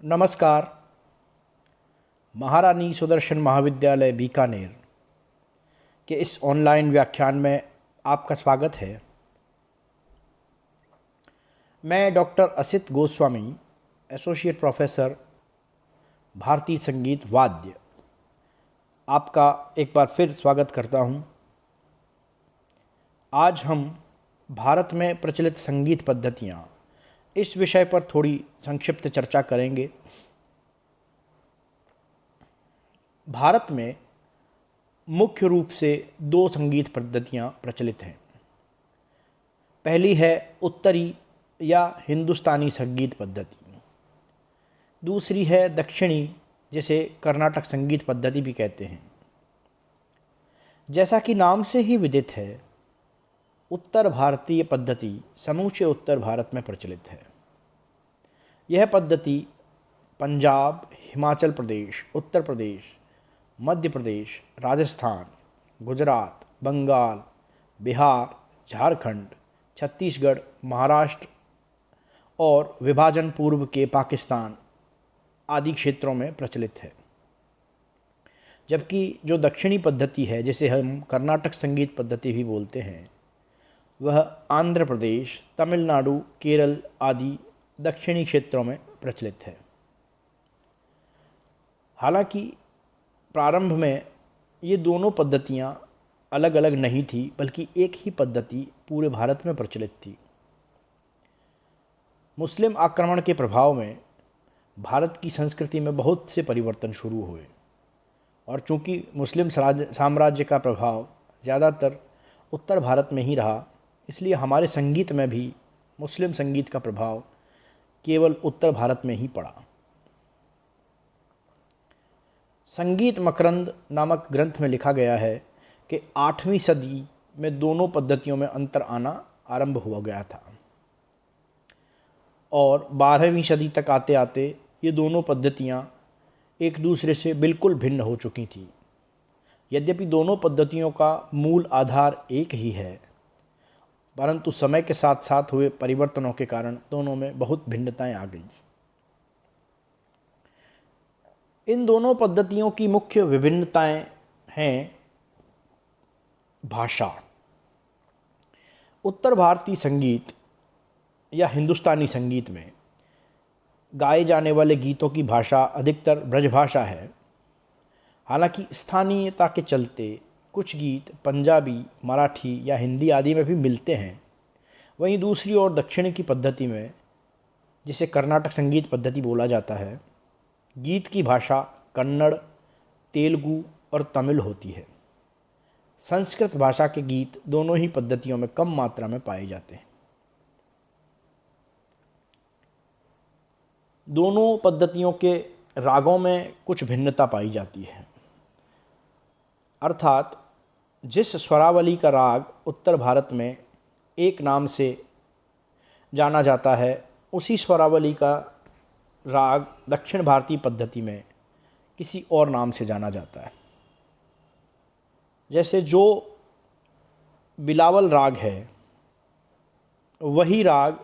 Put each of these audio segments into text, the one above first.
नमस्कार। महारानी सुदर्शन महाविद्यालय बीकानेर के इस ऑनलाइन व्याख्यान में आपका स्वागत है। मैं doctor Asit Goswami, associate professor, भारतीय संगीत वाद्य, आपका एक बार फिर स्वागत करता हूं। आज हम भारत में प्रचलित संगीत पद्धतियां इस विषय पर थोड़ी संक्षिप्त चर्चा करेंगे। भारत में मुख्य रूप से दो संगीत पद्धतियां प्रचलित हैं। पहली है उत्तरी या हिंदुस्तानी संगीत पद्धति, दूसरी है दक्षिणी, जिसे कर्नाटक संगीत पद्धति भी कहते हैं। जैसा कि नाम से ही विदित है, उत्तर भारतीय पद्धति समूचे उत्तर भारत में प्रचलित है। यह पद्धति पंजाब, हिमाचल प्रदेश, उत्तर प्रदेश, मध्य प्रदेश, राजस्थान, गुजरात, बंगाल, बिहार, झारखंड, छत्तीसगढ़, महाराष्ट्र और विभाजन पूर्व के पाकिस्तान आदि क्षेत्रों में प्रचलित है। जबकि जो दक्षिणी पद्धति है, जिसे हम कर्नाटक संगीत पद्धति भी बोलते हैं, वह आंध्र प्रदेश, तमिलनाडु, केरल आदि दक्षिणी क्षेत्रों में प्रचलित है। हालांकि प्रारंभ में ये दोनों पद्धतियाँ अलग अलग नहीं थी, बल्कि एक ही पद्धति पूरे भारत में प्रचलित थी। मुस्लिम आक्रमण के प्रभाव में भारत की संस्कृति में बहुत से परिवर्तन शुरू हुए, और चूंकि मुस्लिम साम्राज्य का प्रभाव ज़्यादातर उत्तर भारत में ही रहा, इसलिए हमारे संगीत में भी मुस्लिम संगीत का प्रभाव केवल उत्तर भारत में ही पड़ा। संगीत मकरंद नामक ग्रंथ में लिखा गया है कि 8वीं सदी में दोनों पद्धतियों में अंतर आना आरंभ हुआ गया था, और 12वीं सदी तक आते आते ये दोनों पद्धतियाँ एक दूसरे से बिल्कुल भिन्न हो चुकी थीं। यद्यपि दोनों पद्धतियों का मूल आधार एक ही है, परंतु समय के साथ साथ हुए परिवर्तनों के कारण दोनों में बहुत भिन्नताएं आ गईं। इन दोनों पद्धतियों की मुख्य विभिन्नताएं हैं भाषा। उत्तर भारतीय संगीत या हिंदुस्तानी संगीत में गाए जाने वाले गीतों की भाषा अधिकतर ब्रजभाषा है। हालांकि स्थानीयता के चलते कुछ गीत पंजाबी, मराठी या हिंदी आदि में भी मिलते हैं। वहीं दूसरी ओर दक्षिण की पद्धति में, जिसे कर्नाटक संगीत पद्धति बोला जाता है, गीत की भाषा कन्नड़, तेलुगु और तमिल होती है। संस्कृत भाषा के गीत दोनों ही पद्धतियों में कम मात्रा में पाए जाते हैं। दोनों पद्धतियों के रागों में कुछ भिन्नता पाई जाती है, अर्थात जिस स्वरावली का राग उत्तर भारत में एक नाम से जाना जाता है, उसी स्वरावली का राग दक्षिण भारतीय पद्धति में किसी और नाम से जाना जाता है। जैसे जो बिलावल राग है, वही राग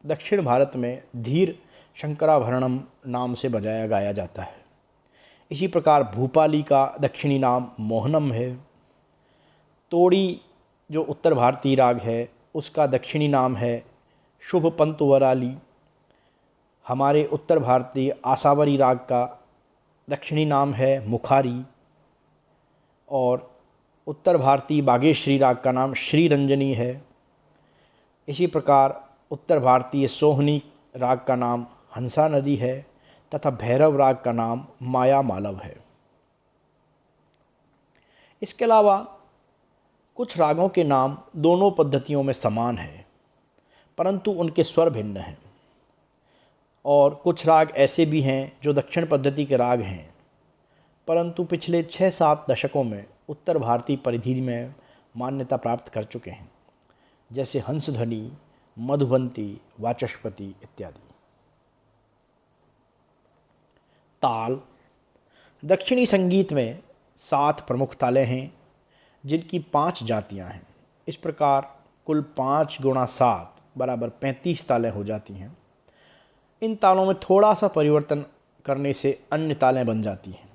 दक्षिण भारत में धीर शंकराभरणम नाम से बजाया गाया जाता है। इसी प्रकार भूपाली का दक्षिणी नाम मोहनम है। तोड़ी जो उत्तर भारतीय राग है, उसका दक्षिणी नाम है शुभ पंतुवराली। हमारे उत्तर भारतीय आसावरी राग का दक्षिणी नाम है मुखारी, और उत्तर भारतीय बागेश्वरी राग का नाम श्री रंजनी है। इसी प्रकार उत्तर भारतीय सोहनी राग का नाम हंसा नदी है, तथा भैरव राग का नाम माया मालव है। इसके अलावा कुछ रागों के नाम दोनों पद्धतियों में समान हैं, परंतु उनके स्वर भिन्न हैं। और कुछ राग ऐसे भी हैं जो दक्षिण पद्धति के राग हैं, परंतु पिछले 6-7 दशकों में उत्तर भारतीय परिधि में मान्यता प्राप्त कर चुके हैं, जैसे हंसध्वनि, मधुबंती, वाचस्पति इत्यादि। ताल। दक्षिणी संगीत में 7 प्रमुख तालें हैं, जिनकी 5 जातियां हैं। इस प्रकार कुल 5 × 7 = 35 तालें हो जाती हैं। इन तालों में थोड़ा सा परिवर्तन करने से अन्य तालें बन जाती हैं।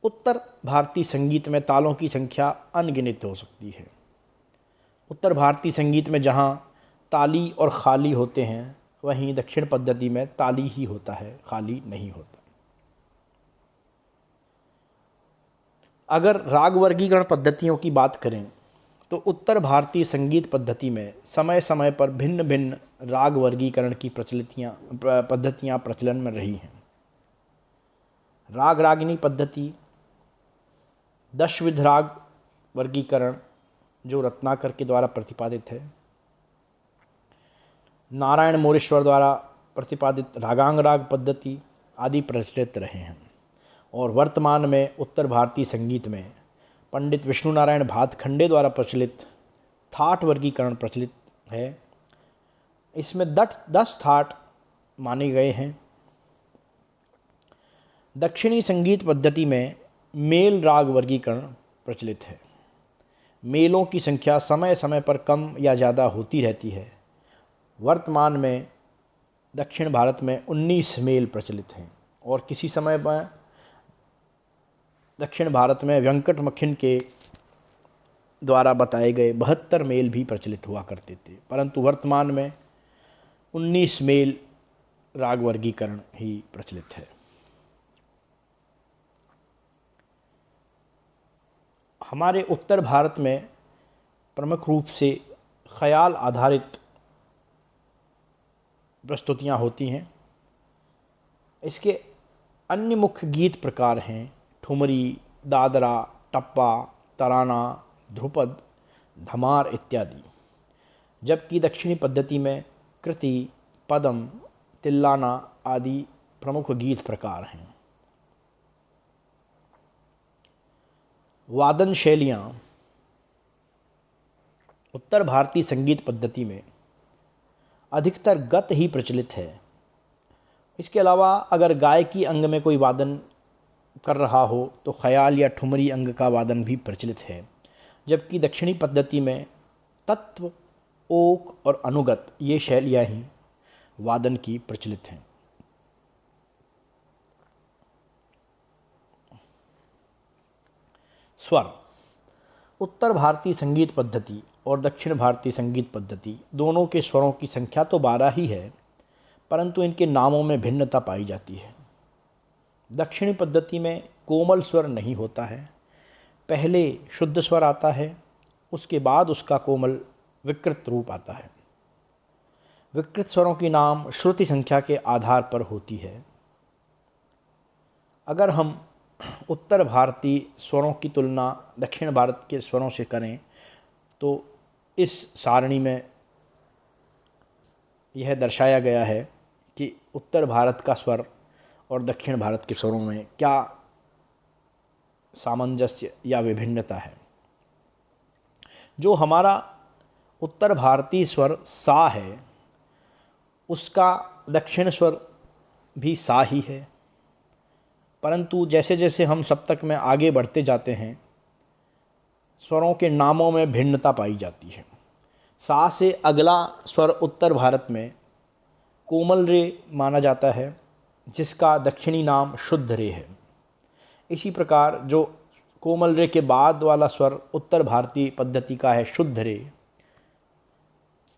उत्तर भारतीय संगीत में तालों की संख्या अनगिनत हो सकती है। उत्तर भारतीय संगीत में जहाँ ताली और खाली होते हैं, वहीं दक्षिण पद्धति में ताली ही होता है, खाली नहीं होता। अगर राग वर्गीकरण पद्धतियों की बात करें तो उत्तर भारतीय संगीत पद्धति में समय समय पर भिन्न भिन्न राग वर्गीकरण की पद्धतियाँ प्रचलन में रही हैं। राग रागिनी पद्धति, दशविध राग वर्गीकरण जो रत्नाकर के द्वारा प्रतिपादित है, नारायण मोरेश्वर द्वारा प्रतिपादित रागांग राग पद्धति आदि प्रचलित रहे हैं। और वर्तमान में उत्तर भारतीय संगीत में पंडित विष्णु नारायण भातखंडे द्वारा प्रचलित थाट वर्गीकरण प्रचलित है। इसमें 10 थाट माने गए हैं। दक्षिणी संगीत पद्धति में मेल राग वर्गीकरण प्रचलित है। मेलों की संख्या समय समय पर कम या ज़्यादा होती रहती है। वर्तमान में दक्षिण भारत में 19 मेल प्रचलित हैं और किसी समय में दक्षिण भारत में व्यंकट मखिन के द्वारा बताए गए 72 मेल भी प्रचलित हुआ करते थे, परंतु वर्तमान में 19 मेल राग वर्गीकरण ही प्रचलित है। हमारे उत्तर भारत में प्रमुख रूप से ख्याल आधारित प्रस्तुतियाँ होती हैं। इसके अन्य मुख्य गीत प्रकार हैं ठुमरी, दादरा, टप्पा, तराना, ध्रुपद, धमार इत्यादि। जबकि दक्षिणी पद्धति में कृति, पदम, तिल्लाना आदि प्रमुख गीत प्रकार हैं। वादन शैलियाँ उत्तर भारतीय संगीत पद्धति में अधिकतर गत ही प्रचलित है। इसके अलावा अगर गायकी अंग में कोई वादन कर रहा हो तो ख्याल या ठुमरी अंग का वादन भी प्रचलित है। जबकि दक्षिणी पद्धति में तत्व, ओक और अनुगत ये शैलियाँ ही वादन की प्रचलित हैं। स्वर उत्तर भारतीय संगीत पद्धति और दक्षिण भारतीय संगीत पद्धति दोनों के स्वरों की संख्या तो 12 ही है, परंतु इनके नामों में भिन्नता पाई जाती है। दक्षिणी पद्धति में कोमल स्वर नहीं होता है। पहले शुद्ध स्वर आता है, उसके बाद उसका कोमल विकृत रूप आता है। विकृत स्वरों की नाम श्रुति संख्या के आधार पर होती है। अगर हम उत्तर भारतीय स्वरों की तुलना दक्षिण भारत के स्वरों से करें तो इस सारणी में यह दर्शाया गया है कि उत्तर भारत का स्वर और दक्षिण भारत के स्वरों में क्या सामंजस्य या विभिन्नता है। जो हमारा उत्तर भारतीय स्वर सा है, उसका दक्षिण स्वर भी सा ही है, परंतु जैसे जैसे हम सप्तक में आगे बढ़ते जाते हैं, स्वरों के नामों में भिन्नता पाई जाती है। सा से अगला स्वर उत्तर भारत में कोमल रे माना जाता है, जिसका दक्षिणी नाम शुद्ध रे है। इसी प्रकार जो कोमल रे के बाद वाला स्वर उत्तर भारतीय पद्धति का है शुद्ध रे,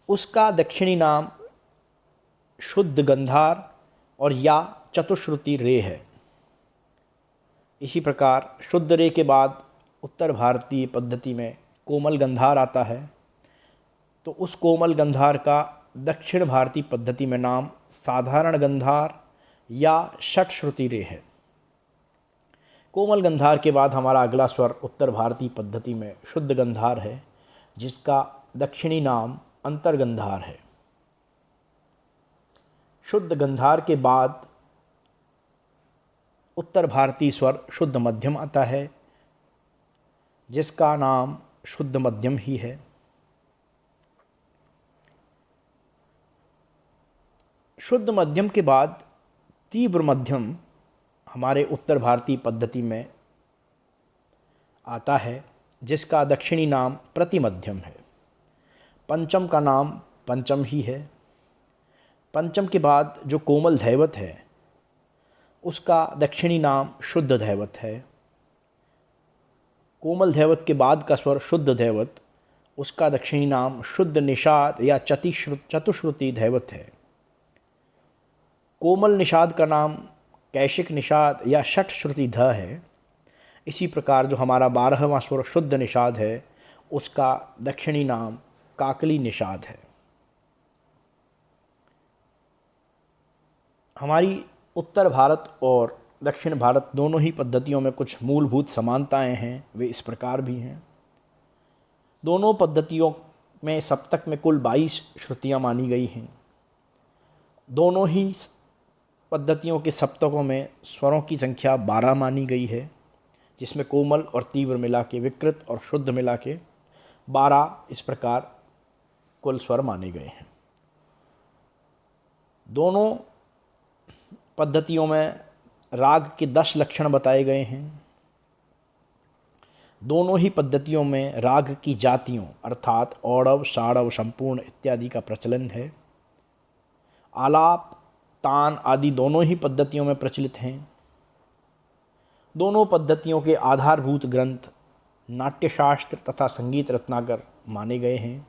उसका दक्षिणी नाम शुद्ध गंधार और या चतुश्रुति रे है। इसी प्रकार शुद्ध रे के बाद उत्तर भारतीय पद्धति में कोमल गंधार आता है, तो उस कोमल गंधार का दक्षिण भारतीय पद्धति में नाम साधारण गंधार या षटश्रुति रे है। कोमल गंधार के बाद हमारा अगला स्वर उत्तर भारतीय पद्धति में शुद्ध गंधार है, जिसका दक्षिणी नाम अंतर्गंधार है। शुद्ध गंधार के बाद उत्तर भारतीय स्वर शुद्ध मध्यम आता है, जिसका नाम शुद्ध मध्यम ही है। शुद्ध मध्यम के बाद तीव्र मध्यम हमारे उत्तर भारतीय पद्धति में आता है, जिसका दक्षिणी नाम प्रतिमध्यम है। पंचम का नाम पंचम ही है। पंचम के बाद जो कोमल धैवत है उसका दक्षिणी नाम शुद्ध धैवत है। कोमल धैवत के बाद का स्वर शुद्ध धैवत, उसका दक्षिणी नाम शुद्ध निषाद या चतुश्रुति धैवत है। कोमल निषाद का नाम कैशिक निषाद या षट श्रुति ध है। इसी प्रकार जो हमारा 12वां स्वर शुद्ध निषाद है उसका दक्षिणी नाम काकली निषाद है। हमारी उत्तर भारत और दक्षिण भारत दोनों ही पद्धतियों में कुछ मूलभूत समानताएं हैं, वे इस प्रकार भी हैं। दोनों पद्धतियों में सप्तक में कुल 22 श्रुतियाँ मानी गई हैं। दोनों ही पद्धतियों के सप्तकों में स्वरों की संख्या 12 मानी गई है, जिसमें कोमल और तीव्र मिला के, विकृत और शुद्ध मिला के 12 इस प्रकार कुल स्वर माने गए हैं। दोनों पद्धतियों में राग के 10 लक्षण बताए गए हैं। दोनों ही पद्धतियों में राग की जातियों अर्थात औड़व, साड़व, संपूर्ण इत्यादि का प्रचलन है। आलाप, तान आदि दोनों ही पद्धतियों में प्रचलित हैं। दोनों पद्धतियों के आधारभूत ग्रंथ नाट्यशास्त्र तथा संगीत रत्नाकर माने गए हैं।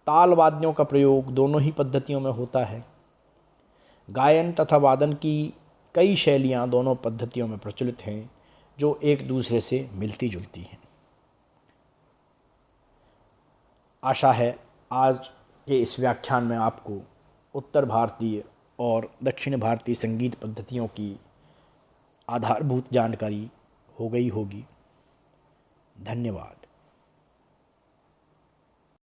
ताल वाद्यों का प्रयोग दोनों ही पद्धतियों में होता है। गायन तथा वादन की कई शैलियाँ दोनों पद्धतियों में प्रचलित हैं, जो एक दूसरे से मिलती जुलती हैं। आशा है आज के इस व्याख्यान में आपको उत्तर भारतीय और दक्षिण भारतीय संगीत पद्धतियों की आधारभूत जानकारी हो गई होगी। धन्यवाद।